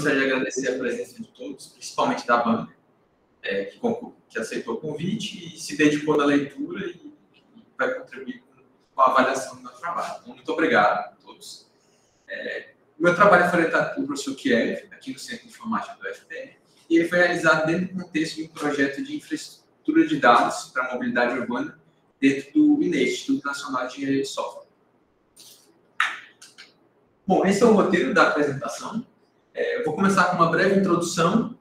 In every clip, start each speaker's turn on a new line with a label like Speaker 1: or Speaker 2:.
Speaker 1: gostaria de agradecer a presença de todos, principalmente da banca, que aceitou o convite e se dedicou na leitura e vai contribuir com a avaliação do meu trabalho. Então, muito obrigado a todos. O meu trabalho foi orientado pelo professor Kiev, aqui no Centro de Informática do UFPR, e ele foi realizado dentro do contexto de um projeto de infraestrutura de dados para a mobilidade urbana dentro do INET, Instituto Nacional de Engenharia de Software. Bom, esse é o roteiro da apresentação. Eu vou começar com uma breve introdução,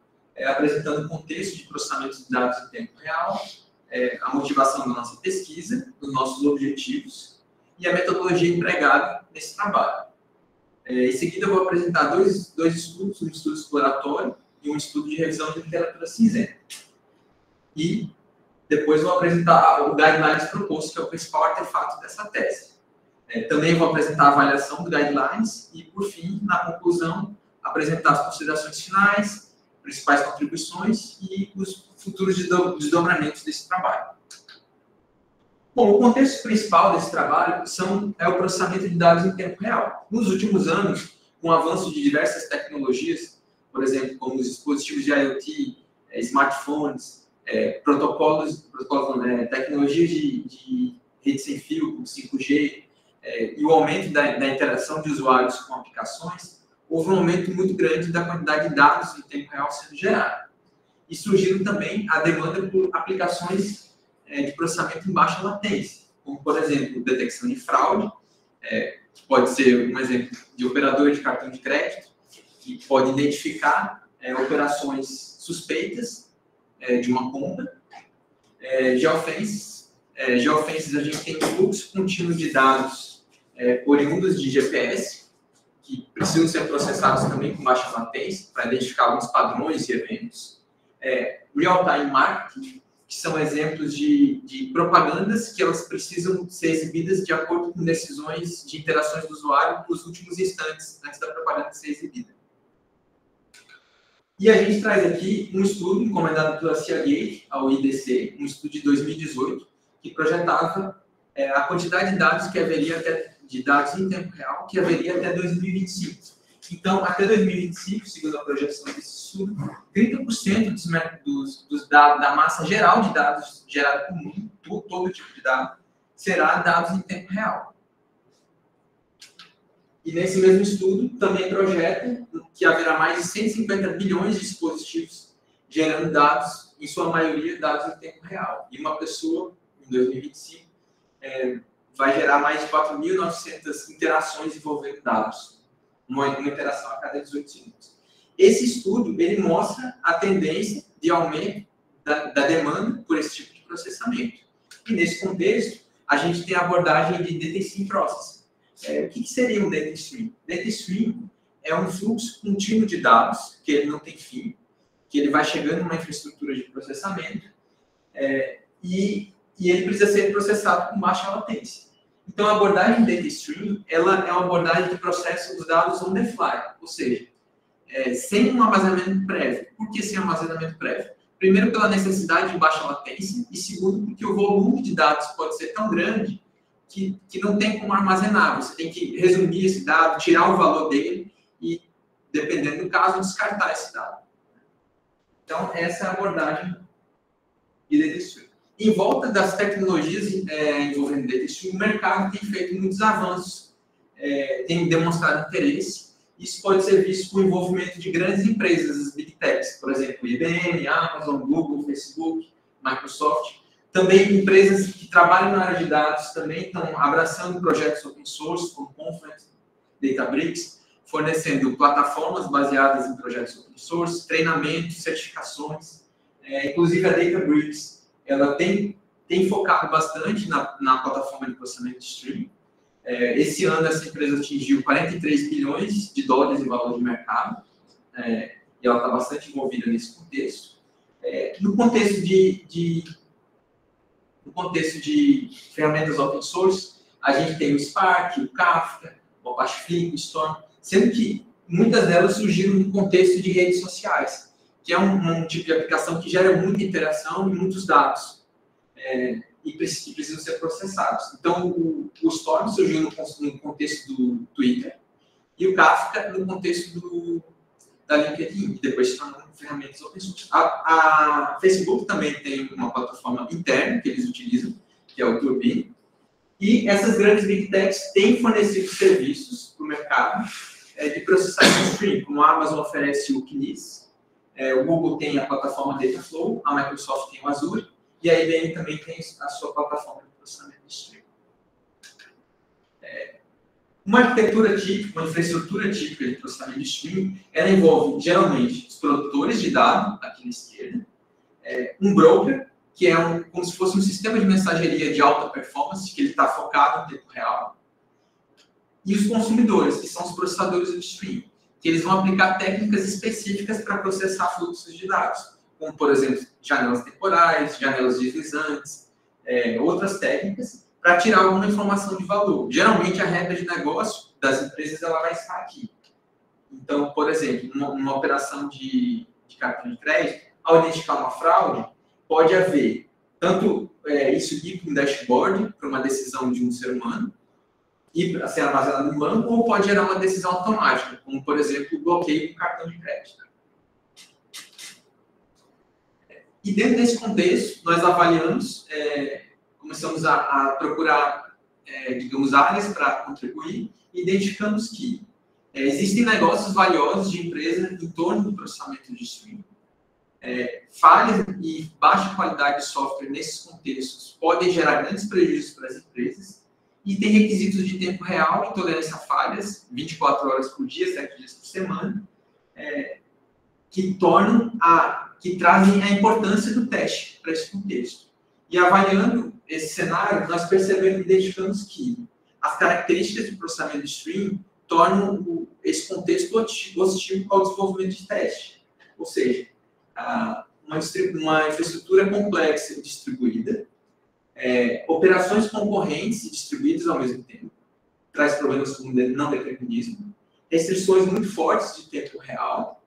Speaker 1: apresentando o contexto de processamento de dados em tempo real, a motivação da nossa pesquisa, os nossos objetivos e a metodologia empregada nesse trabalho. Em seguida, eu vou apresentar dois estudos, um estudo exploratório e um estudo de revisão de literatura cinzenta. E depois vou apresentar o guidelines proposto, que é o principal artefato dessa tese. Também vou apresentar a avaliação do guidelines e, por fim, na conclusão, apresentar as considerações finais, principais contribuições e os futuros desdobramentos desse trabalho. Bom, o contexto principal desse trabalho é o processamento de dados em tempo real. Nos últimos anos, com o avanço de diversas tecnologias, por exemplo, como os dispositivos de IoT, smartphones, tecnologias de rede sem fio, como 5G, e o aumento da interação de usuários com aplicações, houve um aumento muito grande da quantidade de dados em tempo real sendo gerado. E surgiram também a demanda por aplicações de processamento em baixa latência, como, por exemplo, detecção de fraude, que pode ser um exemplo de operador de cartão de crédito, que pode identificar operações suspeitas de uma compra. Geofences, a gente tem um fluxo contínuo de dados oriundos de GPS, que precisam ser processados também com baixa latência, para identificar alguns padrões e eventos. Real-time marketing, que são exemplos de propagandas que elas precisam ser exibidas de acordo com decisões de interações do usuário nos últimos instantes antes da propaganda ser exibida. E a gente traz aqui um estudo encomendado pela Seagate, ao IDC, um estudo de 2018, que projetava a quantidade de dados que haveria de dados em tempo real que haveria até 2025. Então, até 2025, segundo a projeção desse estudo, 30% da massa geral de dados gerada por mundo, todo tipo de dado, será dados em tempo real. E nesse mesmo estudo, também projeta que haverá mais de 150 bilhões de dispositivos gerando dados, em sua maioria, dados em tempo real. E uma pessoa, em 2025, vai gerar mais de 4.900 interações envolvendo dados. Uma interação a cada 18 segundos. Esse estudo, ele mostra a tendência de aumento da demanda por esse tipo de processamento. E nesse contexto, a gente tem a abordagem de Data Stream Processing. O que seria um Data Stream? Data Stream é um fluxo contínuo de dados, que ele não tem fim, que ele vai chegando numa infraestrutura de processamento, e ele precisa ser processado com baixa latência. Então, a abordagem Data Stream, ela é uma abordagem que processa os dados on the fly, ou seja, sem um armazenamento prévio. Por que sem armazenamento prévio? Primeiro, pela necessidade de baixa latência, e segundo, porque o volume de dados pode ser tão grande que não tem como armazenar. Você tem que resumir esse dado, tirar o valor dele e, dependendo do caso, descartar esse dado. Então, essa é a abordagem de Data Stream. Em volta das tecnologias envolvendo Data Stream, o mercado tem feito muitos avanços, tem demonstrado interesse. Isso pode ser visto com o envolvimento de grandes empresas, as Big Techs, por exemplo, IBM, Amazon, Google, Facebook, Microsoft. Também empresas que trabalham na área de dados também estão abraçando projetos open source, como Confluent, Databricks, fornecendo plataformas baseadas em projetos open source, treinamentos, certificações, inclusive a Databricks. Ela tem focado bastante na plataforma de processamento de streaming. Esse ano, essa empresa atingiu 43 bilhões de dólares em valor de mercado, e ela está bastante envolvida nesse contexto. No contexto de ferramentas open source, a gente tem o Spark, o Kafka, o Apache Flink, o Storm, sendo que muitas delas surgiram no contexto de redes sociais, que é um tipo de aplicação que gera muita interação e muitos dados, e precisam ser processados. Então, o Storm surgiu no contexto do Twitter e o Kafka no contexto da LinkedIn, e depois se tornando ferramentas open source. A Facebook também tem uma plataforma interna que eles utilizam, que é o Turbine, e essas grandes Big Techs têm fornecido serviços para o mercado de processamento de streaming, como a Amazon oferece o Kinesis, o Google tem a plataforma Dataflow, a Microsoft tem o Azure, e a IBM também tem a sua plataforma de processamento de streaming. Uma arquitetura típica, uma infraestrutura típica de processamento de streaming, ela envolve, geralmente, os produtores de dados, aqui na esquerda, um broker, que é como se fosse um sistema de mensageria de alta performance, que ele está focado no tempo real, e os consumidores, que são os processadores de streaming, que eles vão aplicar técnicas específicas para processar fluxos de dados, como, por exemplo, janelas temporais, janelas deslizantes, outras técnicas, para tirar alguma informação de valor. Geralmente, a regra de negócio das empresas ela vai estar aqui. Então, por exemplo, numa operação de cartão de crédito, ao identificar uma fraude, pode haver tanto isso ir para um dashboard, para uma decisão de um ser humano, ir para ser armazenado no banco, ou pode gerar uma decisão automática, como, por exemplo, o bloqueio do cartão de crédito. E dentro desse contexto, nós avaliamos, começamos a procurar, digamos, áreas para contribuir, e identificamos que existem negócios valiosos de empresa em torno do processamento de streaming. Falhas e baixa qualidade de software nesses contextos podem gerar grandes prejuízos para as empresas, e tem requisitos de tempo real e tolerância a falhas, 24 horas por dia, 7 dias por semana, que trazem a importância do teste para esse contexto. E avaliando esse cenário, nós identificamos que as características do processamento de streaming tornam esse contexto hostil ao desenvolvimento de teste. Ou seja, uma infraestrutura complexa e distribuída, operações concorrentes e distribuídas ao mesmo tempo, traz problemas como não determinismo, restrições muito fortes de tempo real,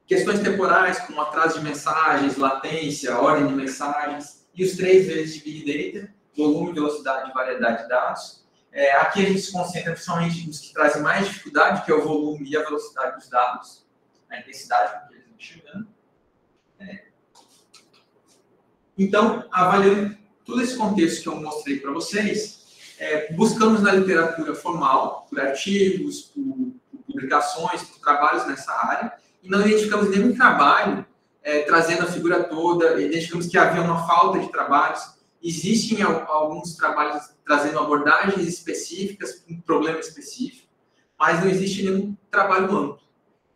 Speaker 1: questões temporais como atraso de mensagens, latência, ordem de mensagens, e os 3 vezes de Big Data, volume, velocidade e variedade de dados. Aqui a gente se concentra principalmente nos que trazem mais dificuldade, que é o volume e a velocidade dos dados, a intensidade com que eles vão chegando. Então, avaliando todo esse contexto que eu mostrei para vocês, buscamos na literatura formal, por artigos, por publicações, por trabalhos nessa área, e não identificamos nenhum trabalho trazendo a figura toda, identificamos que havia uma falta de trabalhos. Existem alguns trabalhos trazendo abordagens específicas para um problema específico, mas não existe nenhum trabalho amplo.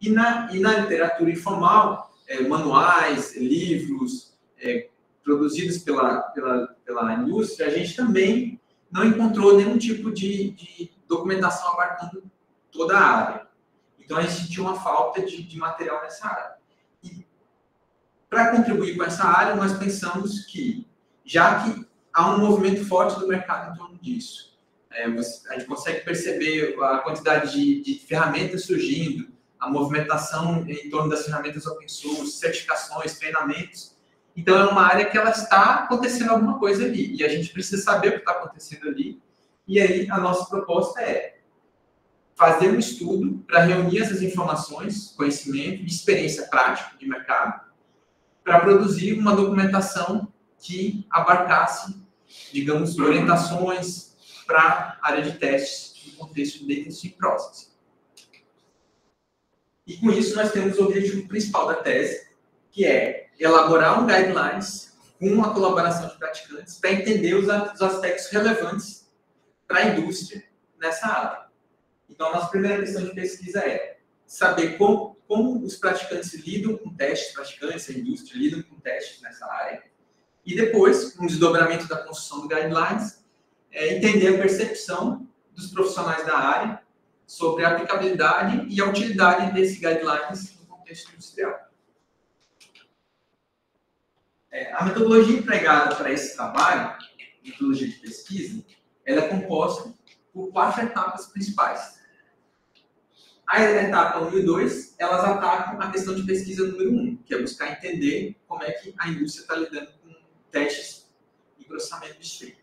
Speaker 1: E na literatura informal, manuais, livros, produzidos pela indústria, a gente também não encontrou nenhum tipo de documentação abarcando toda a área. Então, a gente tinha uma falta de material nessa área. E, para contribuir com essa área, nós pensamos que, já que há um movimento forte do mercado em torno disso, a gente consegue perceber a quantidade de ferramentas surgindo, a movimentação em torno das ferramentas open source, certificações, treinamentos. Então, é uma área que ela está acontecendo alguma coisa ali, e a gente precisa saber o que está acontecendo ali. E aí, a nossa proposta é fazer um estudo para reunir essas informações, conhecimento e experiência prática de mercado, para produzir uma documentação que abarcasse, digamos, orientações para a área de testes no contexto de Data Stream Processing. E com isso nós temos o objetivo principal da tese, que é elaborar um guidelines com uma colaboração de praticantes para entender os aspectos relevantes para a indústria nessa área. Então, a nossa primeira questão de pesquisa é saber como os praticantes lidam com testes, praticantes, a indústria lidam com testes nessa área. E depois, com o desdobramento da construção do guidelines, entender a percepção dos profissionais da área sobre a aplicabilidade e a utilidade desse guidelines no contexto industrial. A metodologia empregada para esse trabalho, metodologia de pesquisa, ela é composta por 4 etapas principais. A etapa 1 e 2, elas atacam a questão de pesquisa número 1, que é buscar entender como é que a indústria está lidando com testes e processamento de streaming.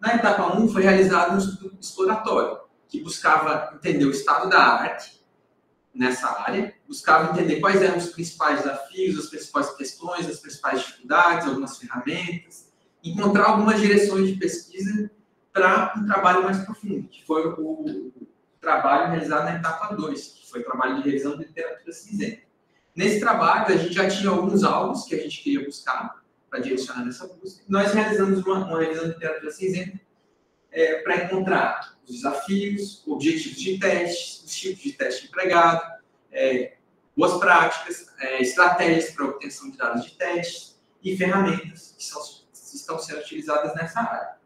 Speaker 1: Na etapa 1, foi realizado um estudo exploratório, que buscava entender o estado da arte nessa área, buscava entender quais eram os principais desafios, as principais questões, as principais dificuldades, algumas ferramentas, encontrar algumas direções de pesquisa para um trabalho mais profundo, que foi o trabalho realizado na etapa 2, que foi o trabalho de revisão de literatura cinzenta. Nesse trabalho, a gente já tinha alguns alvos que a gente queria buscar para direcionar nessa busca. Nós realizamos uma revisão de literatura cinzenta para encontrar os desafios, objetivos de testes, os tipos de teste empregado, boas práticas, estratégias para obtenção de dados de testes e ferramentas que estão sendo utilizadas nessa área.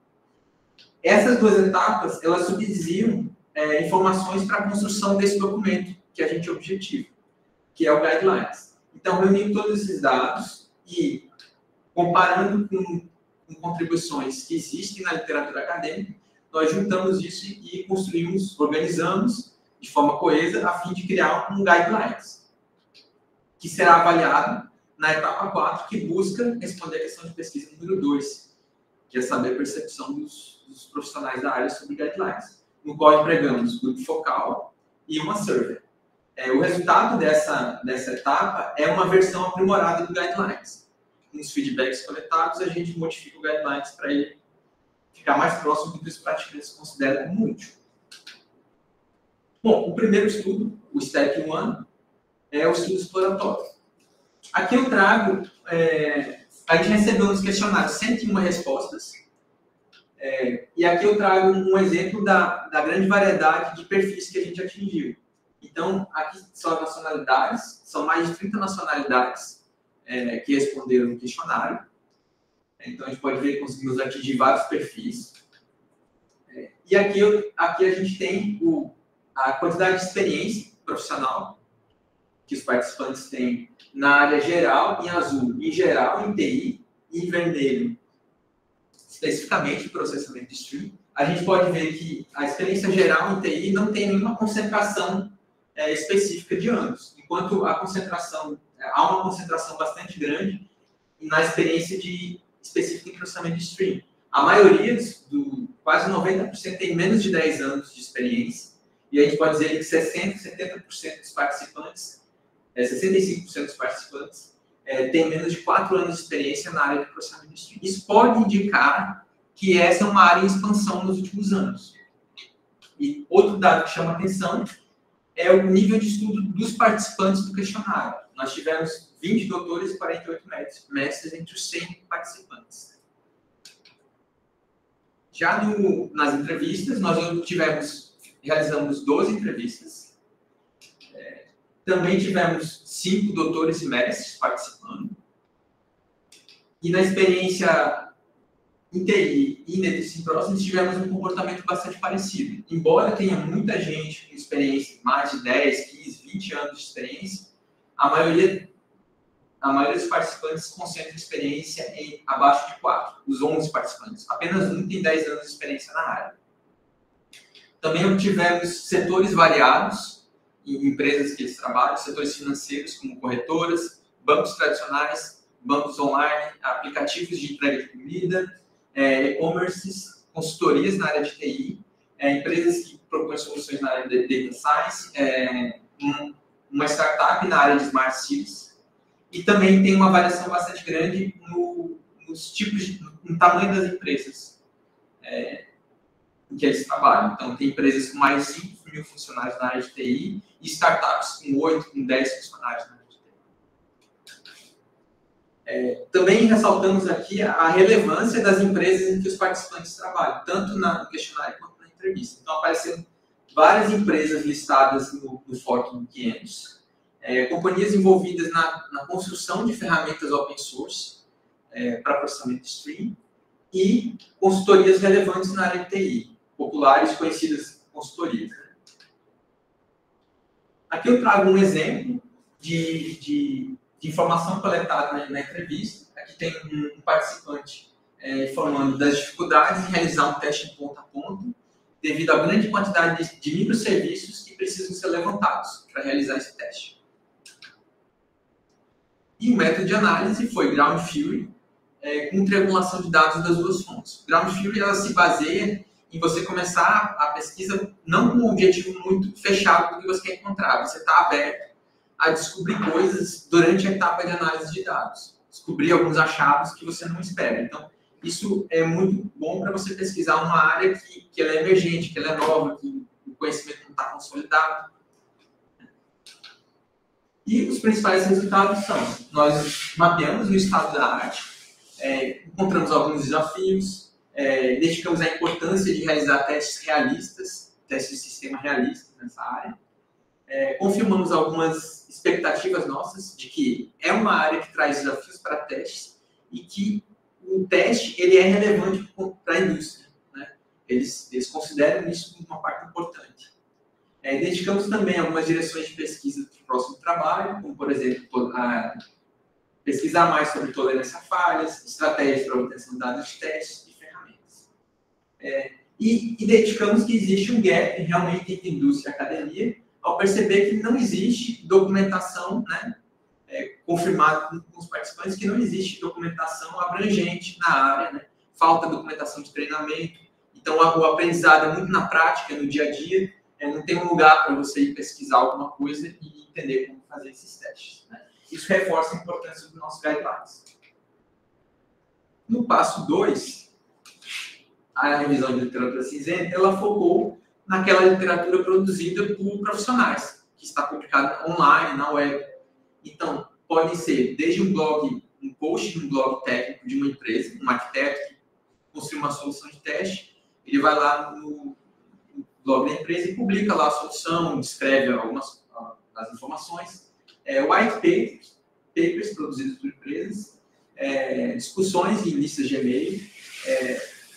Speaker 1: Essas duas etapas, elas subsidiam informações para a construção desse documento que a gente objetiva, que é o Guidelines. Então, reunindo todos esses dados e comparando com contribuições que existem na literatura acadêmica, nós juntamos isso e construímos, organizamos de forma coesa a fim de criar um Guidelines, que será avaliado na etapa 4, que busca responder a questão de pesquisa número 2, que é saber a percepção dos profissionais da área sobre Guidelines, no qual empregamos grupo focal e uma survey. O resultado dessa etapa é uma versão aprimorada do Guidelines. Com os feedbacks coletados, a gente modifica o Guidelines para ele ficar mais próximo do que os praticantes consideram como útil. Bom, o primeiro estudo, o Step 1, é o estudo exploratório. Aqui eu trago, a gente recebeu nos questionários 101 respostas, e aqui eu trago um exemplo da grande variedade de perfis que a gente atingiu. Então, aqui são as nacionalidades, são mais de 30 nacionalidades que responderam no questionário. Então, a gente pode ver que conseguimos atingir vários perfis. E aqui a gente tem a quantidade de experiência profissional que os participantes têm na área geral, em azul, em geral, em TI, e em vermelho, especificamente em processamento de stream. A gente pode ver que a experiência geral em TI não tem nenhuma concentração específica de anos, enquanto há uma concentração bastante grande na experiência específica em processamento de stream. A maioria, quase 90%, tem menos de 10 anos de experiência, e a gente pode dizer que 70% dos participantes, 65% dos participantes, têm menos de 4 anos de experiência na área de processamento de stream. Isso pode indicar que essa é uma área em expansão nos últimos anos. E outro dado que chama atenção é o nível de estudo dos participantes do questionário. Nós tivemos 20 doutores e 48 mestres entre os 100 participantes. Já nas entrevistas, nós realizamos 12 entrevistas. Também tivemos 5 doutores e mestres participando. E na experiência em TI e Netflix próximos, tivemos um comportamento bastante parecido. Embora tenha muita gente com experiência, mais de 10, 15, 20 anos de experiência, a maioria dos participantes concentra experiência em abaixo de 4, os 11 participantes. Apenas um tem 10 anos de experiência na área. Também obtivemos setores variados em empresas que eles trabalham, setores financeiros como corretoras, bancos tradicionais, bancos online, aplicativos de entrega de comida, e-commerces, consultorias na área de TI, empresas que propõem soluções na área de Data Science, uma startup na área de Smart Cities, e também tem uma variação bastante grande nos tipos, no tamanho das empresas em que eles trabalham. Então, tem empresas com mais de 5 mil funcionários na área de TI e startups com 8, com 10 funcionários na área de TI. Também ressaltamos aqui a relevância das empresas em que os participantes trabalham, tanto no questionário quanto na entrevista. Então, apareceram várias empresas listadas no Fortune 500, companhias envolvidas na construção de ferramentas open source para processamento de stream e consultorias relevantes na área de TI, populares conhecidas consultorias. Aqui eu trago um exemplo de informação coletada na entrevista. Aqui tem um participante informando das dificuldades em realizar um teste em ponta a ponta, devido à grande quantidade de microserviços que precisam ser levantados para realizar esse teste. E o método de análise foi Ground Theory, com triangulação de dados das duas fontes. Ground Theory ela se baseia em você começar a pesquisa não com um objetivo muito fechado do que você quer encontrar. Você está aberto a descobrir coisas durante a etapa de análise de dados. Descobrir alguns achados que você não espera. Então, isso é muito bom para você pesquisar uma área que ela é emergente, que ela é nova, que o conhecimento não está consolidado. E os principais resultados são: nós mapeamos o estado da arte, encontramos alguns desafios, identificamos a importância de realizar testes realistas, testes de sistema realistas nessa área, confirmamos algumas expectativas nossas de que é uma área que traz desafios para testes e que o teste ele é relevante para a indústria, né? Eles consideram isso uma parte importante. Identificamos também algumas direções de pesquisa para o próximo trabalho, como, por exemplo, pesquisar mais sobre tolerância a falhas, estratégias para obtenção de dados de testes e ferramentas. E identificamos que existe um gap realmente entre indústria e academia, ao perceber que não existe documentação, né, confirmado com os participantes, que não existe documentação abrangente na área, né, falta documentação de treinamento, então o aprendizado é muito na prática, no dia a dia, não tem um lugar para você ir pesquisar alguma coisa e entender como fazer esses testes, né? Isso reforça a importância dos nossos guidelines. No passo 2, a revisão de literatura cinzenta, ela focou naquela literatura produzida por profissionais, que está publicada online, na web. Então, pode ser desde um post de um blog técnico de uma empresa, um arquiteto que construiu uma solução de teste, ele vai lá no blog da empresa e publica lá a solução, descreve algumas as informações, white papers produzidos por empresas, discussões em listas de e-mail,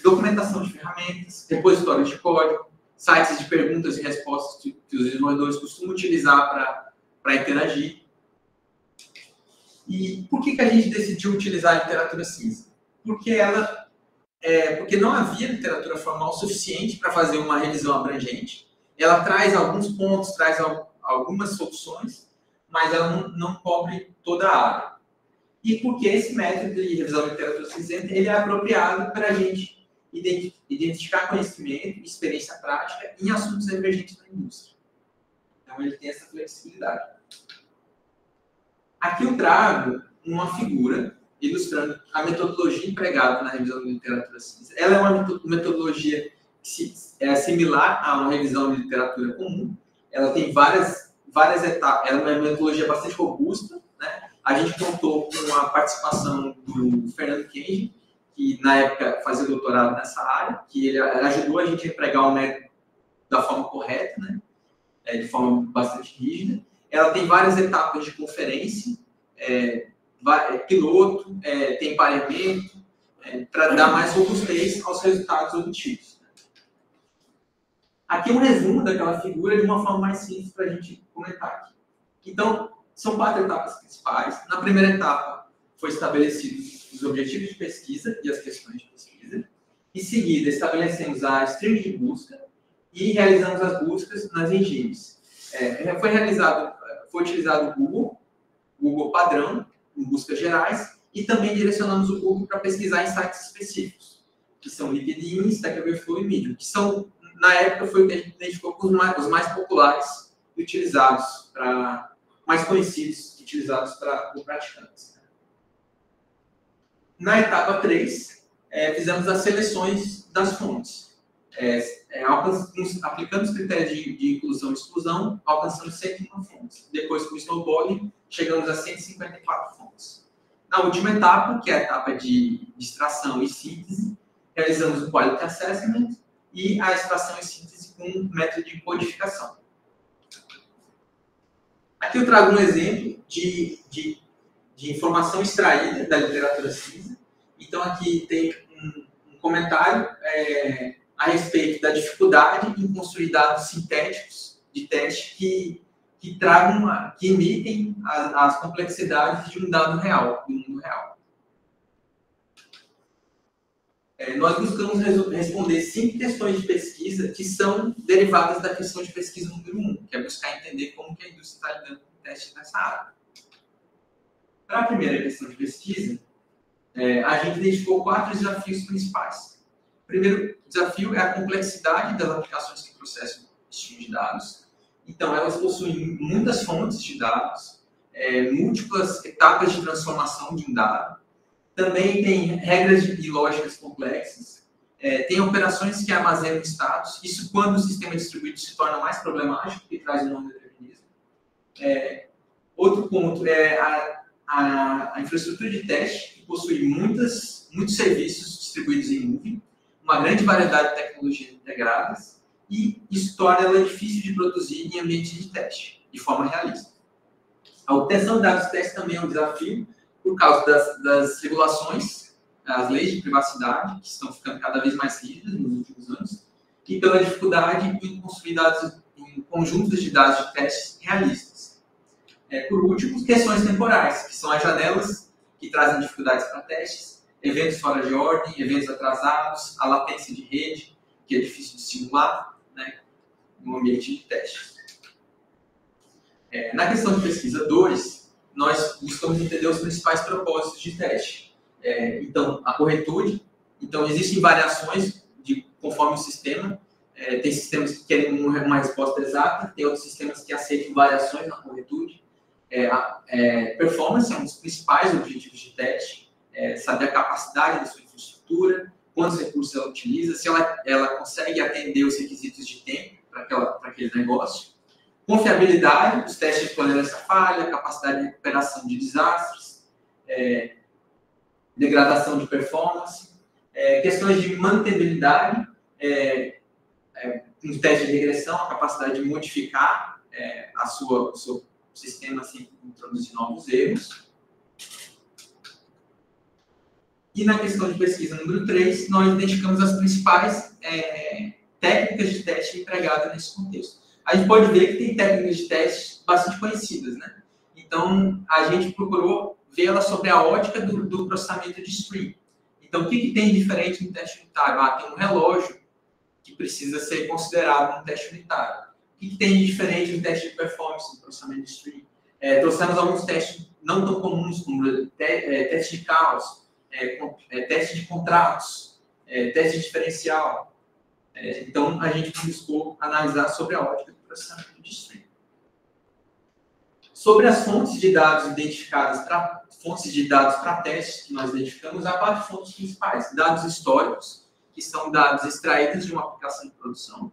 Speaker 1: documentação de ferramentas, repositórios de código, sites de perguntas e respostas que os desenvolvedores costumam utilizar para interagir. E por que a gente decidiu utilizar a literatura cinza? Porque não havia literatura formal suficiente para fazer uma revisão abrangente. Ela traz alguns pontos, traz algumas soluções, mas ela não cobre toda a área. E porque esse método de revisão de literatura cinzenta ele é apropriado para a gente identificar conhecimento e experiência prática em assuntos emergentes da indústria. Então, ele tem essa flexibilidade. Aqui eu trago uma figura ilustrando a metodologia empregada na revisão de literatura cinza. Ela é uma metodologia que é similar a uma revisão de literatura comum. Ela tem várias etapas. Ela é uma metodologia bastante robusta, né? A gente contou com a participação do Fernando Kenji, que na época fazia doutorado nessa área, que ele ajudou a gente a empregar o método da forma correta, né? De forma bastante rígida. Ela tem várias etapas de conferência, piloto, tem pareamento, para dar mais robustez aos resultados obtidos. Aqui é um resumo daquela figura de uma forma mais simples para a gente comentar aqui. Então, são 4 etapas principais. Na primeira etapa, foi estabelecidos os objetivos de pesquisa e as questões de pesquisa. Em seguida, estabelecemos a string de busca e realizamos as buscas nas engines. Foi utilizado o Google padrão, em buscas gerais, e também direcionamos o Google para pesquisar em sites específicos, que são LinkedIn, Stack Overflow e Medium, que são, na época, foi o que a gente identificou como os mais populares e utilizados, mais conhecidos, utilizados por praticantes. Na etapa 3, fizemos as seleções das fontes. Aplicando os critérios de inclusão e exclusão, alcançamos 101 fontes. Depois, com o snowballing, chegamos a 154 fontes. Na última etapa, que é a etapa de extração e síntese, realizamos o Quality Assessment e a extração e síntese com um método de codificação. Aqui eu trago um exemplo de informação extraída da literatura cinza. Então, aqui tem um comentário a respeito da dificuldade em construir dados sintéticos de teste que imitem as complexidades de um dado real, do mundo real. Nós buscamos responder 5 questões de pesquisa que são derivadas da questão de pesquisa número 1, que é buscar entender como que a indústria está lidando com testes nessa área. Para a primeira questão de pesquisa, a gente identificou 4 desafios principais. primeiro desafio é a complexidade das aplicações que processam esse tipo de dados. Então, elas possuem muitas fontes de dados, múltiplas etapas de transformação de um dado. Também tem regras e lógicas complexas. Tem operações que armazenam estados. Isso, quando o sistema distribuído se torna mais problemático, porque traz um não determinismo. Outro ponto é a infraestrutura de teste, que possui muitos serviços distribuídos em nuvem, uma grande variedade de tecnologias integradas, e isso torna ela difícil de produzir em ambiente de teste, de forma realista. A obtenção de dados de teste também é um desafio, por causa das regulações, as leis de privacidade, que estão ficando cada vez mais rígidas nos últimos anos, e pela dificuldade em construir dados em conjuntos de dados de testes realistas. Por último, questões temporais, que são as janelas que trazem dificuldades para testes, eventos fora de ordem, eventos atrasados, a latência de rede, que é difícil de simular, né, no ambiente de teste. Na questão de pesquisa 2, nós buscamos entender os principais propósitos de teste. Então, a corretude. Então, existem variações conforme o sistema. Tem sistemas que querem uma resposta exata, tem outros sistemas que aceitam variações na corretude. Performance é um dos principais objetivos de teste. Saber a capacidade da sua infraestrutura, quantos recursos ela utiliza, se ela consegue atender os requisitos de tempo para aquele negócio. Confiabilidade, os testes de tolerância à falha, capacidade de recuperação de desastres, degradação de performance, questões de mantenibilidade, um teste de regressão, a capacidade de modificar o seu sistema sem introduzir novos erros. E na questão de pesquisa número 3, nós identificamos as principais técnicas de teste empregadas nesse contexto. A gente pode ver que tem técnicas de teste bastante conhecidas, né? Então, a gente procurou ver ela sobre a ótica do processamento de stream. Então, o que tem de diferente no teste unitário? Tem um relógio que precisa ser considerado um teste unitário. O que tem de diferente no teste de performance no processamento de stream? Trouxemos alguns testes não tão comuns, como teste de caos, teste de contratos, teste diferencial. Então, a gente buscou analisar sobre a ótica do processamento de stream. Sobre as fontes de dados identificadas fontes de dados para testes que nós identificamos, há 4 fontes principais. Dados históricos, que são dados extraídos de uma aplicação de produção.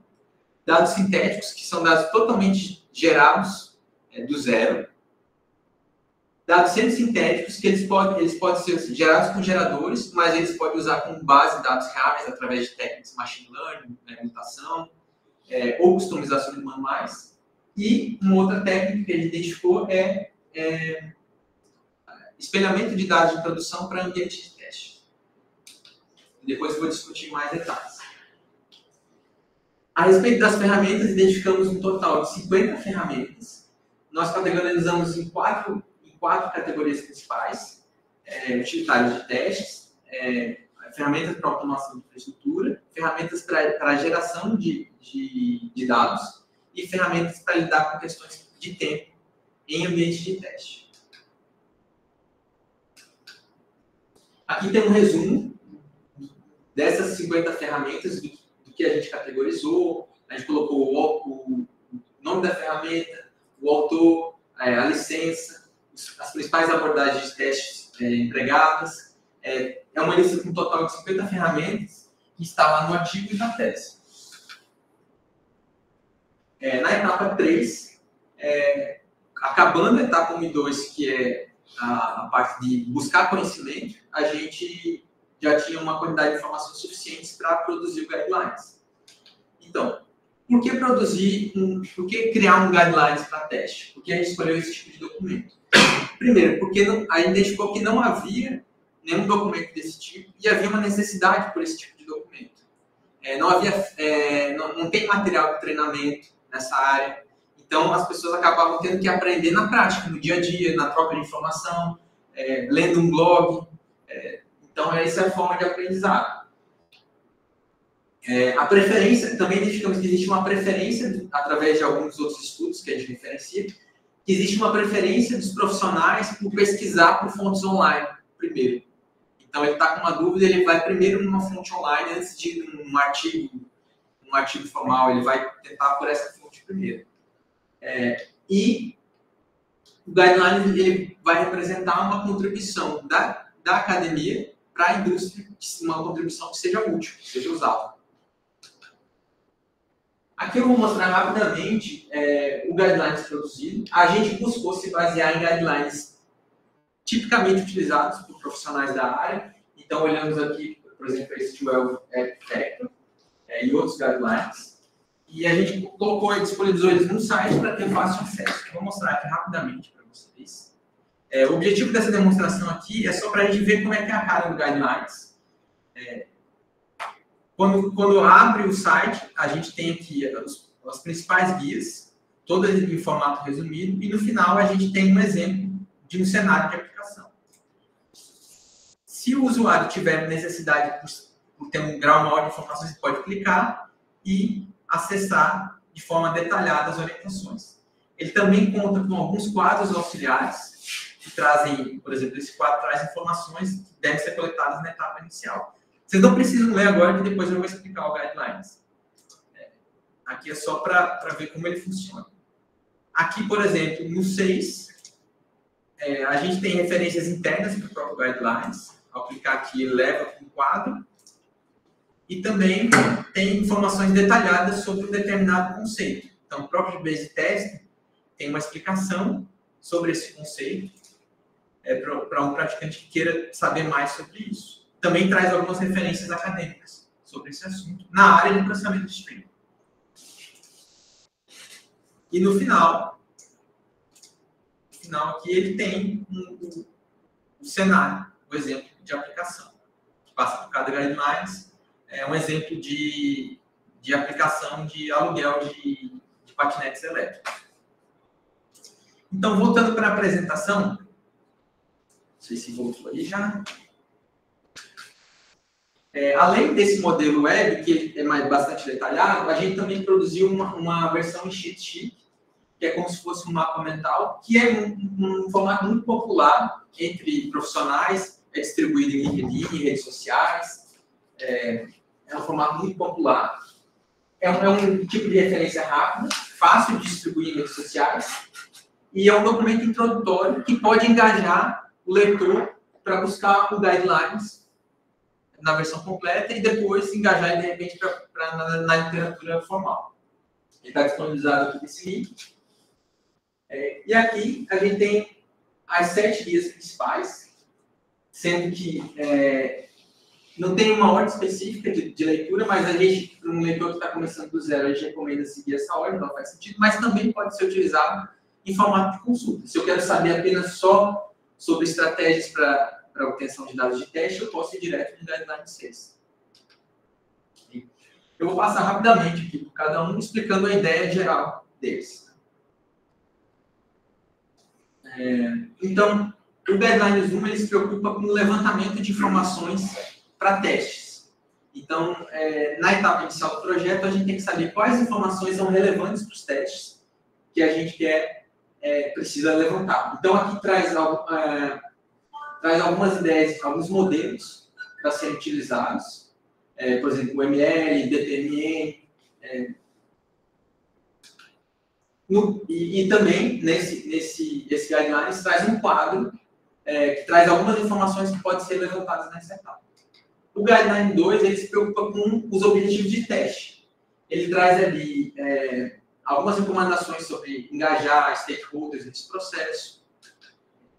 Speaker 1: Dados sintéticos, que são dados totalmente gerados do zero. Dados semi-sintéticos, que eles podem ser gerados com geradores, mas eles podem usar como base dados reais através de técnicas de machine learning, mutação, ou customização de manuais. E uma outra técnica que ele identificou é espelhamento de dados de produção para ambiente de teste. Depois eu vou discutir mais detalhes. A respeito das ferramentas, identificamos um total de 50 ferramentas. Nós categorizamos em quatro categorias principais: utilitários de testes, ferramentas para automação de infraestrutura, ferramentas para geração de dados e ferramentas para lidar com questões de tempo em ambiente de teste. Aqui tem um resumo dessas 50 ferramentas, do que a gente categorizou. A gente colocou o nome da ferramenta, o autor, a licença, as principais abordagens de testes empregadas. É uma lista com um total de 50 ferramentas que está lá no artigo e na tese. Na etapa 3, acabando a etapa 1 e 2, que é a parte de buscar conhecimento, a gente já tinha uma quantidade de informações suficientes para produzir o guidelines. Então, por que criar um guidelines para teste? Por que a gente escolheu esse tipo de documento? Primeiro, porque a gente identificou que não havia nenhum documento desse tipo e havia uma necessidade por esse tipo de documento. Não tem material de treinamento nessa área, então as pessoas acabavam tendo que aprender na prática, no dia a dia, na troca de informação, lendo um blog. Então, essa é a forma de aprendizado. A preferência, também identificamos que existe uma preferência, através de alguns outros estudos que a gente referencia, que existe uma preferência dos profissionais por pesquisar por fontes online, primeiro. Então, ele está com uma dúvida, ele vai primeiro numa fonte online, antes de ir num artigo formal, ele vai tentar por essa fonte primeiro. E o guideline ele vai representar uma contribuição da academia para a indústria, uma contribuição que seja útil, que seja usável. Aqui eu vou mostrar rapidamente o guidelines produzido. A gente buscou se basear em guidelines tipicamente utilizados por profissionais da área. Então, olhamos aqui, por exemplo, esse 12 App Factor e outros guidelines. E a gente disponibilizou eles no site para ter fácil acesso. Eu vou mostrar aqui rapidamente para vocês. O objetivo dessa demonstração aqui é só para a gente ver como é que é a cara do guidelines. Quando abre o site, a gente tem aqui as principais guias, todas em formato resumido, e no final a gente tem um exemplo de um cenário de aplicação. Se o usuário tiver necessidade por ter um grau maior de informações, ele pode clicar e acessar de forma detalhada as orientações. Ele também conta com alguns quadros auxiliares que trazem, por exemplo, esse quadro traz informações que devem ser coletadas na etapa inicial. Vocês não precisam ler agora, que depois eu vou explicar o guidelines. Aqui é só para ver como ele funciona. Aqui, por exemplo, no 6, a gente tem referências internas para o próprio guidelines. Ao clicar aqui, ele leva para um quadro. E também tem informações detalhadas sobre um determinado conceito. Então, o próprio Base Test tem uma explicação sobre esse conceito para um praticante que queira saber mais sobre isso. Também traz algumas referências acadêmicas sobre esse assunto na área de processamento de streaming. E no final aqui ele tem o cenário, o exemplo de aplicação, que passa por cada guidelines. É um exemplo de aplicação de aluguel de patinetes elétricos. Então, voltando para a apresentação, não sei se voltou aí já. Além desse modelo web, que é bastante detalhado, a gente também produziu uma versão em cheat sheet, que é como se fosse um mapa mental, que é um formato muito popular entre profissionais, é distribuído em LinkedIn, em redes sociais, é um formato muito popular. É um tipo de referência rápida, fácil de distribuir em redes sociais, e é um documento introdutório que pode engajar o leitor para buscar o guidelines na versão completa e depois engajar ele, de repente, na literatura formal. Ele está disponibilizado aqui nesse link. E aqui a gente tem as 7 guias principais, sendo que não tem uma ordem específica de leitura, mas a gente, para um leitor que está começando do zero, a gente recomenda seguir essa ordem, não faz sentido, mas também pode ser utilizado em formato de consulta. Se eu quero saber apenas só sobre estratégias para obtenção de dados de teste, eu posso ir direto no Guideline 6. Eu vou passar rapidamente aqui por cada um, explicando a ideia geral deles. Então, o Guidelines 1 ele se preocupa com o levantamento de informações para testes. Então, na etapa inicial do projeto, a gente tem que saber quais informações são relevantes para os testes que a gente precisa levantar. Então, aqui traz algumas ideias, alguns modelos para serem utilizados. Por exemplo, o ML, DPMN. E também, esse Guidelines traz um quadro que traz algumas informações que podem ser levantadas nessa etapa. O Guideline 2 ele se preocupa com os objetivos de teste. Ele traz ali algumas recomendações sobre engajar stakeholders nesse processo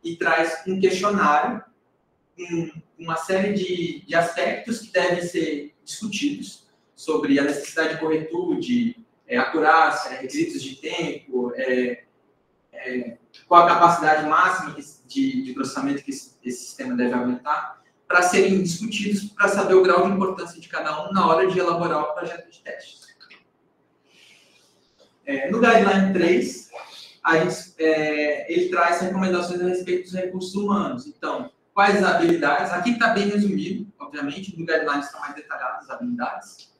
Speaker 1: e traz um questionário com uma série de aspectos que devem ser discutidos sobre a necessidade de corretude, acurácia, requisitos de tempo, qual a capacidade máxima de processamento que esse sistema deve aumentar, para serem discutidos, para saber o grau de importância de cada um na hora de elaborar o projeto de testes. No Guideline 3, ele traz recomendações a respeito dos recursos humanos. Então, quais as habilidades? Aqui está bem resumido, obviamente, no Guideline está mais detalhado as habilidades.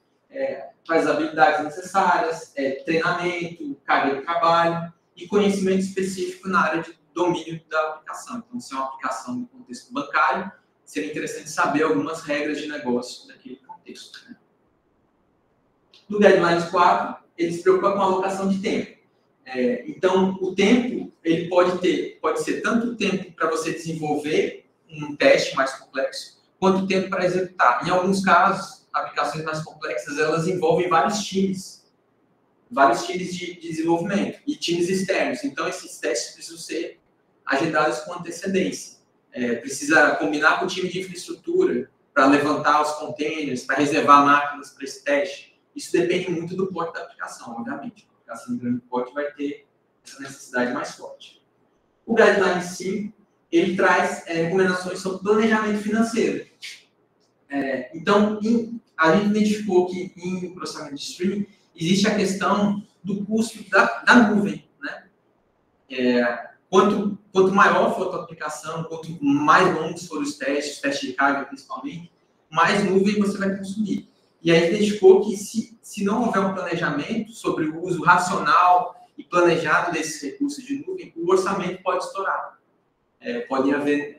Speaker 1: Quais as habilidades necessárias, treinamento, carga de trabalho e conhecimento específico na área de domínio da aplicação. Então, se é uma aplicação no contexto bancário, seria interessante saber algumas regras de negócio daquele contexto. Né? No Guidelines 4, ele se preocupa com a alocação de tempo. Então, o tempo ele pode ser tanto tempo para você desenvolver um teste mais complexo, quanto tempo para executar. Em alguns casos, aplicações mais complexas, elas envolvem vários times de desenvolvimento e times externos. Então, esses testes precisam ser agendados com antecedência. Precisa combinar com o time de infraestrutura para levantar os containers, para reservar máquinas para esse teste. Isso depende muito do porte da aplicação, obviamente. A aplicação de grande porte vai ter essa necessidade mais forte. O Guideline 5, ele traz recomendações sobre planejamento financeiro. Então, a gente identificou que em processamento de streaming existe a questão do custo da nuvem. Né? Quanto maior for a tua aplicação, quanto mais longos forem os testes de carga principalmente, mais nuvem você vai consumir. E aí identificou que se não houver um planejamento sobre o uso racional e planejado desses recursos de nuvem, o orçamento pode estourar. Pode haver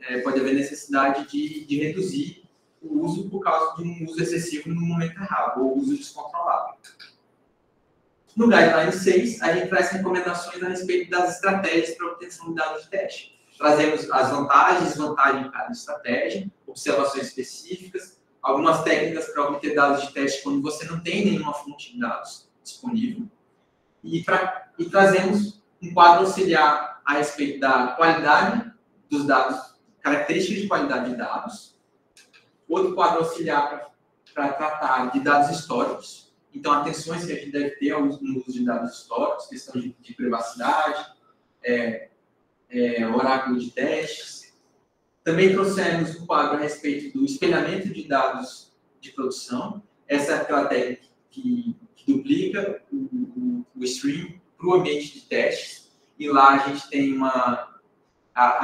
Speaker 1: necessidade de reduzir o uso por causa de um uso excessivo no momento errado, ou uso descontrolado. No Guideline 6, a gente traz recomendações a respeito das estratégias para obtenção de dados de teste. Trazemos as vantagens e desvantagens de cada estratégia, observações específicas, algumas técnicas para obter dados de teste quando você não tem nenhuma fonte de dados disponível. E trazemos um quadro auxiliar a respeito da qualidade dos dados, características de qualidade de dados. Outro quadro auxiliar para tratar de dados históricos. Então, atenções que a gente deve ter no uso de dados históricos, questão de privacidade, oráculo de testes. Também trouxemos um quadro a respeito do espelhamento de dados de produção. Essa é aquela técnica que duplica o stream para o ambiente de testes. E lá a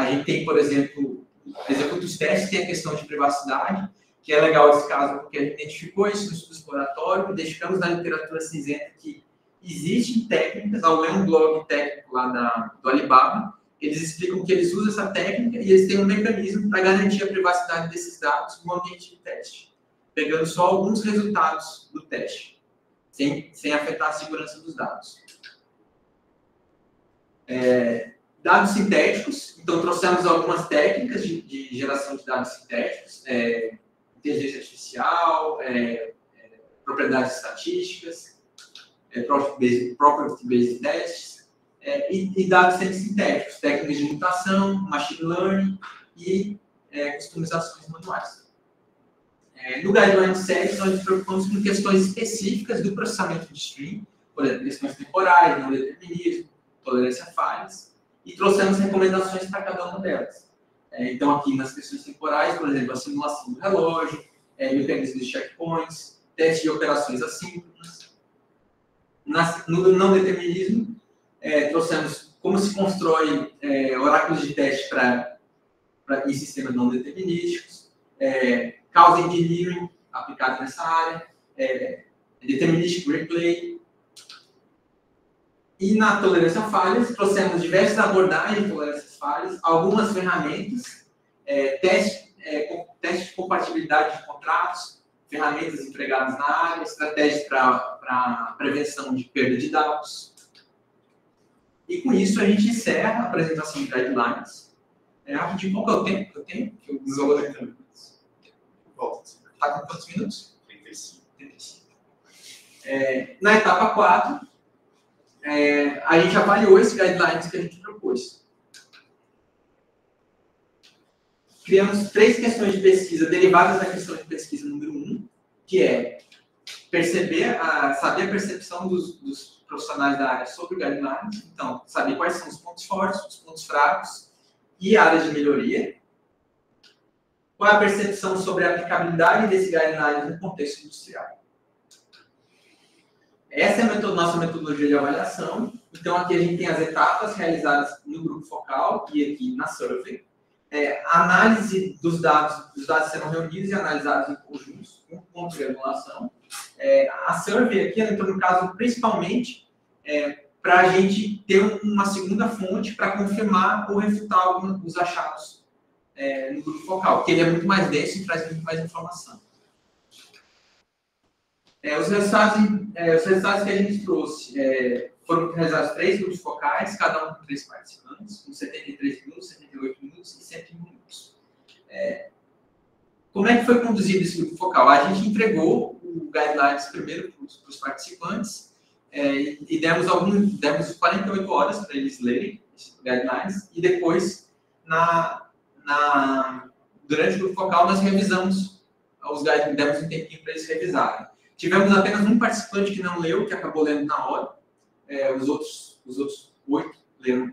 Speaker 1: gente tem, por exemplo, executa os testes, tem a questão de privacidade, que é legal esse caso, porque a gente identificou isso no estudo exploratório, identificamos na literatura cinzenta que existem técnicas, ao ler um blog técnico lá do Alibaba, eles explicam que eles usam essa técnica e eles têm um mecanismo para garantir a privacidade desses dados no ambiente de teste, pegando só alguns resultados do teste, sem afetar a segurança dos dados. Dados sintéticos, então trouxemos algumas técnicas de geração de dados sintéticos, inteligência artificial, propriedades estatísticas, property-based tests, e dados sintéticos, técnicas de mutação, machine learning e customizações manuais. No Guideline 7, nós nos preocupamos com questões específicas do processamento de stream, por exemplo, questões temporais, não determinismo, tolerância a falhas, e trouxemos recomendações para cada uma delas. Então, aqui nas questões temporais, por exemplo, a simulação do relógio, mecanismos de checkpoints, teste de operações assíncronas. No não determinismo, trouxemos como se constrói oráculos de teste em sistemas não determinísticos, causa engineering aplicado nessa área, deterministic replay. E na tolerância a falhas, trouxemos diversas abordagens de tolerância a falhas, algumas ferramentas, teste de compatibilidade de contratos, ferramentas empregadas na área, estratégias para prevenção de perda de dados. E com isso a gente encerra a apresentação de guidelines. Rapidinho, qual que é o tempo que eu tenho? Que eu uso 30 minutos. Volta. Está com quantos minutos? 35. Na etapa 4, a gente avaliou esses guidelines que a gente propôs. Criamos 3 questões de pesquisa derivadas da questão de pesquisa número 1, que é saber a percepção dos profissionais da área sobre o guidelines. Então, saber quais são os pontos fortes, os pontos fracos e áreas de melhoria. Qual é a percepção sobre a aplicabilidade desse guideline no contexto industrial. Essa é a nossa metodologia de avaliação. Então, aqui a gente tem as etapas realizadas no grupo focal e aqui na survey. A análise dos dados serão reunidos e analisados em conjuntos, com ponto de regulação. A survey aqui entrou no caso principalmente para a gente ter uma segunda fonte para confirmar ou refutar os achados no grupo focal, porque ele é muito mais denso e traz muito mais informação. Os resultados que a gente trouxe foram realizados 3 grupos focais, cada um com 3 participantes, com 73 minutos, 78 minutos e 101 minutos. Como é que foi conduzido esse grupo focal? A gente entregou o guidelines primeiro para os participantes e demos 48 horas para eles lerem esses guidelines e depois, durante o grupo focal, nós revisamos os guidelines, demos um tempinho para eles revisarem. Tivemos apenas um participante que não leu, que acabou lendo na hora. Os outros 8 leram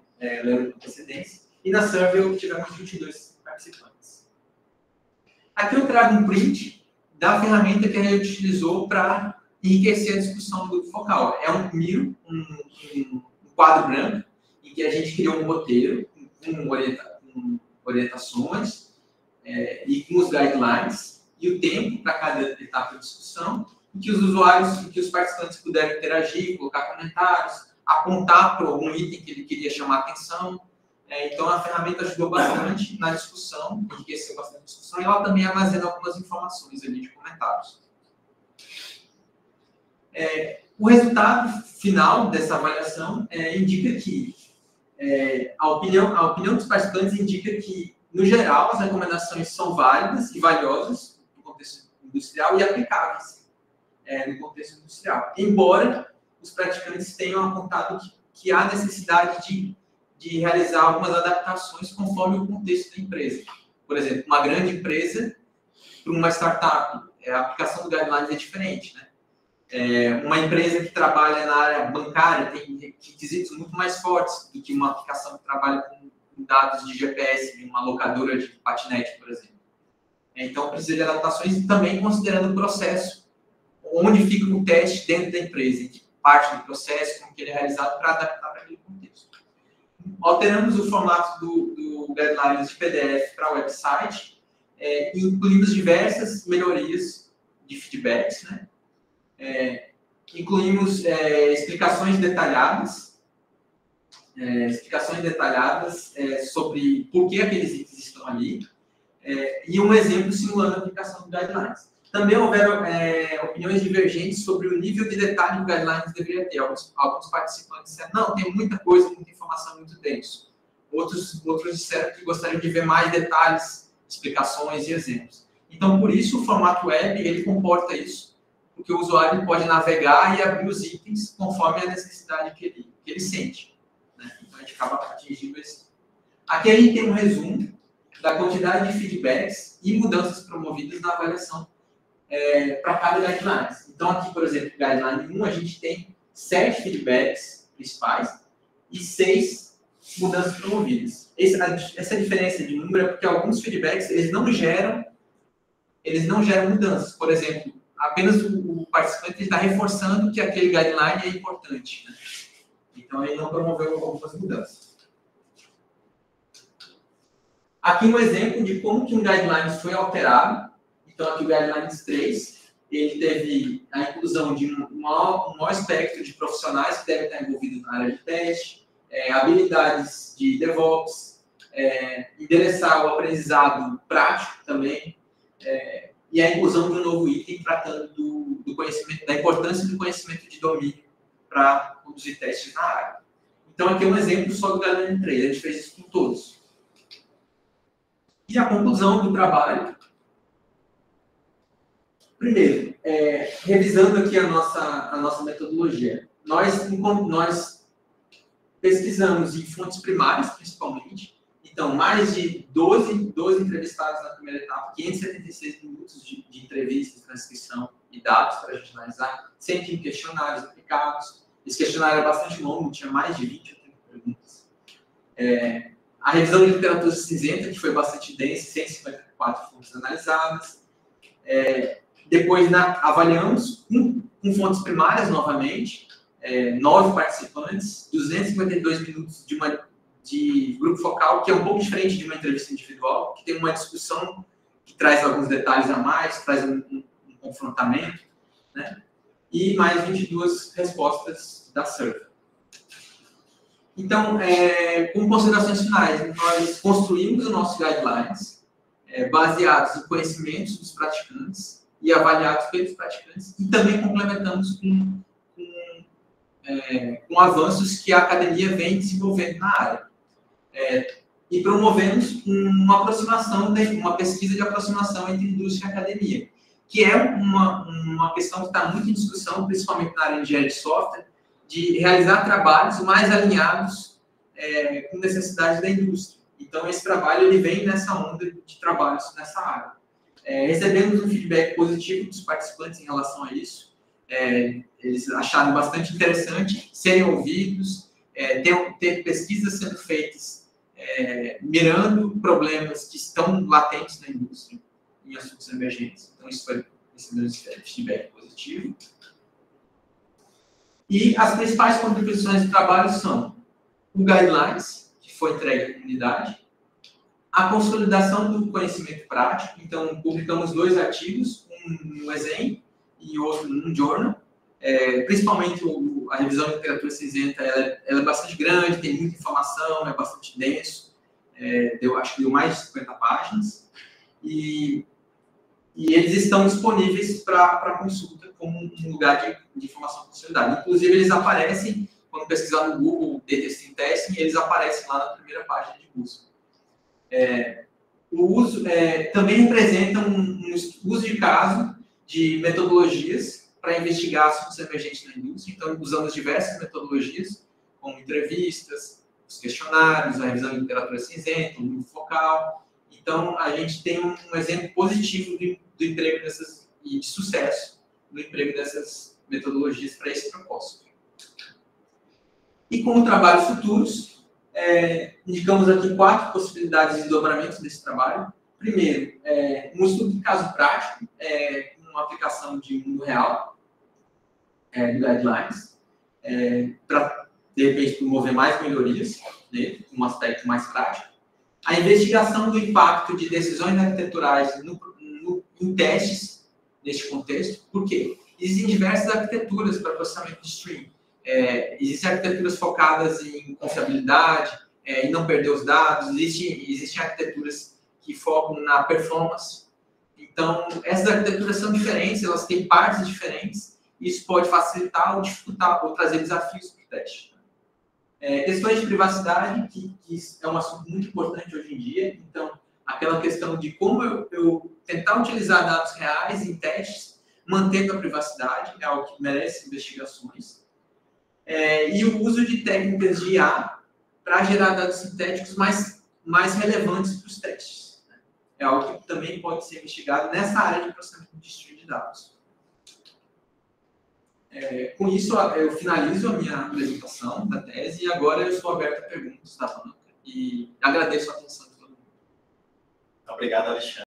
Speaker 1: com antecedência. E na survey tivemos 22 participantes. Aqui eu trago um print da ferramenta que a gente utilizou para enriquecer a discussão do grupo focal. É um Miro, um quadro branco, em que a gente criou um roteiro com orientações e com os guidelines e o tempo para cada etapa de discussão, em que os usuários, em que os participantes puderam interagir, colocar comentários, apontar para algum item que ele queria chamar a atenção. Então, a ferramenta ajudou bastante na discussão, enriqueceu bastante a discussão, e ela também armazena algumas informações ali de comentários. O resultado final dessa avaliação indica que a opinião dos participantes indica que, no geral, as recomendações são válidas e valiosas no contexto industrial e aplicáveis no contexto industrial. Embora os praticantes tenham apontado que há necessidade de realizar algumas adaptações conforme o contexto da empresa. Por exemplo, uma grande empresa para uma startup, a aplicação do guidelines é diferente, né? Uma empresa que trabalha na área bancária tem requisitos muito mais fortes do que uma aplicação que trabalha com dados de GPS, de uma locadora de patinete, por exemplo. Então, precisa de adaptações também considerando o processo, onde fica o teste dentro da empresa, em que parte do processo, como que ele é realizado para adaptar para aquele contexto. Alteramos o formato do Guidelines de PDF para o website e incluímos diversas melhorias de feedbacks, né? Incluímos explicações detalhadas sobre por que aqueles itens estão ali e um exemplo simulando a aplicação do Guidelines. Também houveram opiniões divergentes sobre o nível de detalhe que o Guidelines deveria ter. Alguns participantes disseram, não, tem muita coisa, muita informação, muito denso. Outros disseram que gostariam de ver mais detalhes, explicações e exemplos. Então, por isso, o formato web, ele comporta isso, porque o usuário pode navegar e abrir os itens conforme a necessidade que ele sente, né? Então, a gente acaba atingindo esse. Aqui a gente tem um resumo da quantidade de feedbacks e mudanças promovidas na avaliação para cada guidelines. Então, aqui, por exemplo, guideline 1, a gente tem 7 feedbacks principais e 6 mudanças promovidas. Essa diferença de número é porque alguns feedbacks eles não geram mudanças. Por exemplo, apenas o participante está reforçando que aquele guideline é importante, né? Então, ele não promoveu algumas mudanças. Aqui um exemplo de como que um guideline foi alterado. Então, aqui o Guidelines 3, ele teve a inclusão de um maior espectro de profissionais que devem estar envolvidos na área de teste, habilidades de DevOps, endereçar o aprendizado prático também, e a inclusão de um novo item tratando do conhecimento, da importância do conhecimento de domínio para conduzir testes na área. Então, aqui é um exemplo só do Guideline 3, a gente fez isso com todos. E a conclusão do trabalho. Primeiro, revisando aqui a nossa metodologia, nós pesquisamos em fontes primárias, principalmente. Então, mais de 12 entrevistados na primeira etapa, 576 minutos de entrevista, transcrição e dados para a gente analisar, 100 questionários aplicados. Esse questionário é bastante longo, tinha mais de 20 ou 30 perguntas. A revisão de literatura cinzenta, que foi bastante densa, 154 fontes analisadas. Depois, avaliamos com fontes primárias, novamente, 9 participantes, 252 minutos de grupo focal, que é um pouco diferente de uma entrevista individual, que tem uma discussão que traz alguns detalhes a mais, traz um confrontamento, né? E mais 22 respostas da survey. Então, com considerações finais, nós construímos os nossos guidelines baseados em conhecimentos dos praticantes e avaliados pelos praticantes, e também complementamos com avanços que a academia vem desenvolvendo na área. E promovemos uma aproximação, uma pesquisa de aproximação entre indústria e academia, que é uma questão que está muito em discussão, principalmente na área de engenharia de software, de realizar trabalhos mais alinhados com necessidades da indústria. Então, esse trabalho ele vem nessa onda de trabalhos nessa área. Recebemos um feedback positivo dos participantes em relação a isso. Eles acharam bastante interessante serem ouvidos, ter pesquisas sendo feitas mirando problemas que estão latentes na indústria em assuntos emergentes. Então, isso foi esse feedback positivo. E as principais contribuições de trabalho são o Guidelines, que foi entregue à comunidade, a consolidação do conhecimento prático. Então, publicamos 2 artigos, um no ESEM e outro num journal. Principalmente a revisão de literatura cinzenta, ela é bastante grande, tem muita informação, é bastante denso. Acho que deu mais de 50 páginas. E eles estão disponíveis para consulta como um lugar de informação consolidada. Inclusive, eles aparecem, quando pesquisar no Google Testing Testing, eles aparecem lá na primeira página de busca. O uso também representa um uso de caso de metodologias para investigar assuntos emergentes na indústria. Então, usamos diversas metodologias, como entrevistas, os questionários, a revisão de literatura cinzenta, o grupo focal. Então, a gente tem um exemplo positivo do emprego e de sucesso no emprego dessas metodologias para esse propósito. E como trabalhos futuros, indicamos aqui 4 possibilidades de desdobramento desse trabalho. Primeiro, um estudo de caso prático, uma aplicação de mundo real, de guidelines, para, de repente, promover mais melhorias, né, um aspecto mais prático. A investigação do impacto de decisões arquiteturais em testes, neste contexto. Por quê? Existem diversas arquiteturas para processamento de stream. Existem arquiteturas focadas em confiabilidade, em não perder os dados. Existem arquiteturas que focam na performance. Então, essas arquiteturas são diferentes, elas têm partes diferentes. Isso pode facilitar ou dificultar ou trazer desafios para o teste. Questões de privacidade, que é um assunto muito importante hoje em dia. Então, aquela questão de como eu tentar utilizar dados reais em testes, mantendo a privacidade, é algo que merece investigações. E o uso de técnicas de IA para gerar dados sintéticos mais relevantes para os testes. É algo que também pode ser investigado nessa área de processamento de stream de dados. Com isso, eu finalizo a minha apresentação da tese e agora eu estou aberto a perguntas da banca. E agradeço a atenção de todo mundo.
Speaker 2: Obrigado, Alexandre.